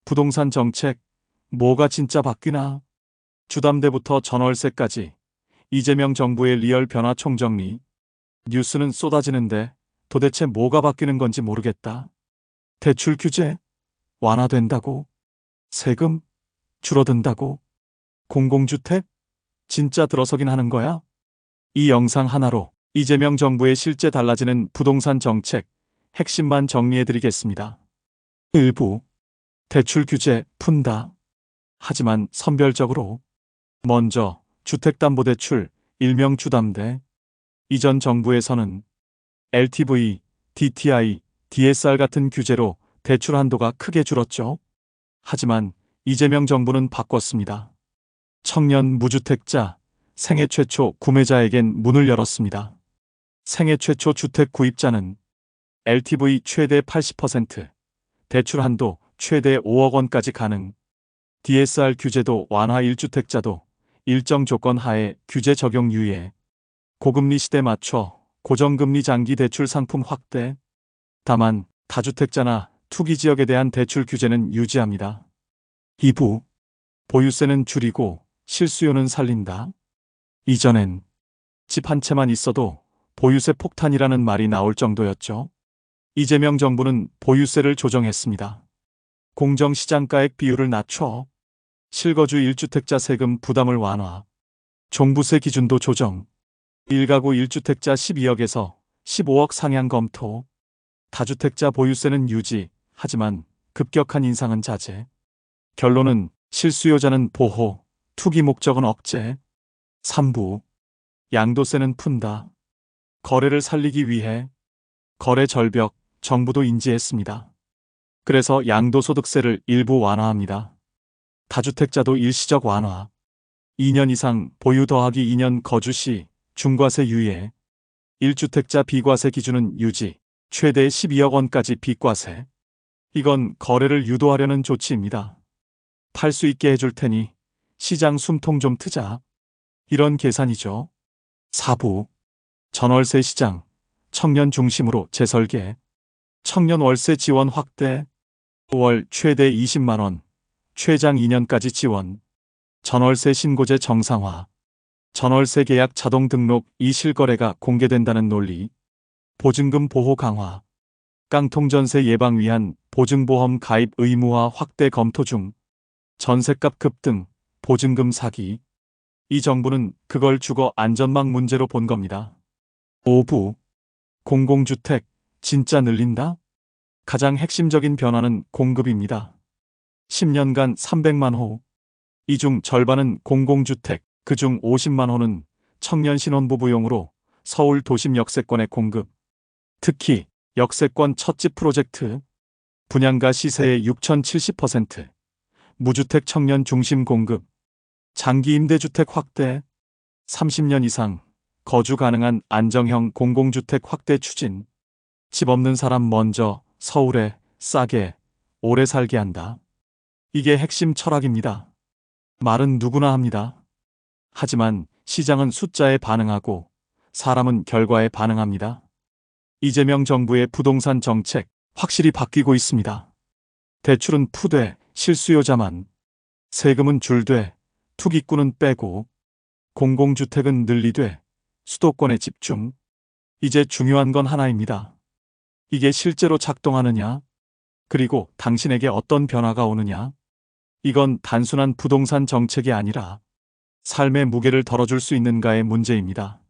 부동산 정책, 뭐가 진짜 바뀌나? 주담대부터 전월세까지 이재명 정부의 리얼 변화 총정리. 뉴스는 쏟아지는데 도대체 뭐가 바뀌는 건지 모르겠다. 대출 규제 완화된다고? 세금 줄어든다고? 공공주택 진짜 들어서긴 하는 거야? 이 영상 하나로 이재명 정부의 실제 달라지는 부동산 정책 핵심만 정리해드리겠습니다. 1부 대출 규제 푼다. 하지만 선별적으로. 먼저 주택담보대출 일명 주담대. 이전 정부에서는 LTV, DTI, DSR 같은 규제로 대출 한도가 크게 줄었죠. 하지만 이재명 정부는 바꿨습니다. 청년 무주택자, 생애 최초 구매자에겐 문을 열었습니다. 생애 최초 주택 구입자는 LTV 최대 80%, 대출 한도 최대 5억 원까지 가능. DSR 규제도 완화 1주택자도 일정 조건 하에 규제 적용 유예. 고금리 시대 맞춰 고정금리 장기 대출 상품 확대. 다만 다주택자나 투기 지역에 대한 대출 규제는 유지합니다. 2부 보유세는 줄이고 실수요는 살린다. 이전엔 집 한 채만 있어도 보유세 폭탄이라는 말이 나올 정도였죠. 이재명 정부는 보유세를 조정했습니다. 공정시장가액 비율을 낮춰 실거주 1주택자 세금 부담을 완화. 종부세 기준도 조정. 1가구 1주택자 12억에서 15억 상향 검토. 다주택자 보유세는 유지, 하지만 급격한 인상은 자제. 결론은 실수요자는 보호, 투기 목적은 억제. 3부 양도세는 푼다. 거래를 살리기 위해 거래 절벽 정부도 인지했습니다. 그래서 양도소득세를 일부 완화합니다. 다주택자도 일시적 완화. 2년 이상 보유 더하기 2년 거주 시 중과세 유예. 1주택자 비과세 기준은 유지. 최대 12억 원까지 비과세. 이건 거래를 유도하려는 조치입니다. 팔 수 있게 해줄 테니 시장 숨통 좀 트자. 이런 계산이죠. 4부 전월세 시장 청년 중심으로 재설계. 청년 월세 지원 확대. 월 최대 20만 원. 최장 2년까지 지원. 전월세 신고제 정상화. 전월세 계약 자동 등록 이실거래가 공개된다는 논리. 보증금 보호 강화. 깡통전세 예방 위한 보증보험 가입 의무화 확대 검토 중. 전셋값 급등, 보증금 사기. 이 정부는 그걸 주거 안전망 문제로 본 겁니다. 5부 공공주택 진짜 늘린다? 가장 핵심적인 변화는 공급입니다. 10년간 300만 호. 이 중 절반은 공공주택, 그중 50만 호는 청년 신혼부부용으로 서울 도심 역세권의 공급. 특히 역세권 첫집 프로젝트. 분양가 시세의 6070%. 무주택 청년 중심 공급. 장기 임대주택 확대. 30년 이상 거주 가능한 안정형 공공주택 확대 추진. 집 없는 사람 먼저 서울에 싸게 오래 살게 한다. 이게 핵심 철학입니다. 말은 누구나 합니다. 하지만 시장은 숫자에 반응하고 사람은 결과에 반응합니다. 이재명 정부의 부동산 정책 확실히 바뀌고 있습니다. 대출은 푸되 실수요자만. 세금은 줄되 투기꾼은 빼고. 공공주택은 늘리되 수도권에 집중. 이제 중요한 건 하나입니다. 이게 실제로 작동하느냐? 그리고 당신에게 어떤 변화가 오느냐? 이건 단순한 부동산 정책이 아니라 삶의 무게를 덜어줄 수 있는가의 문제입니다.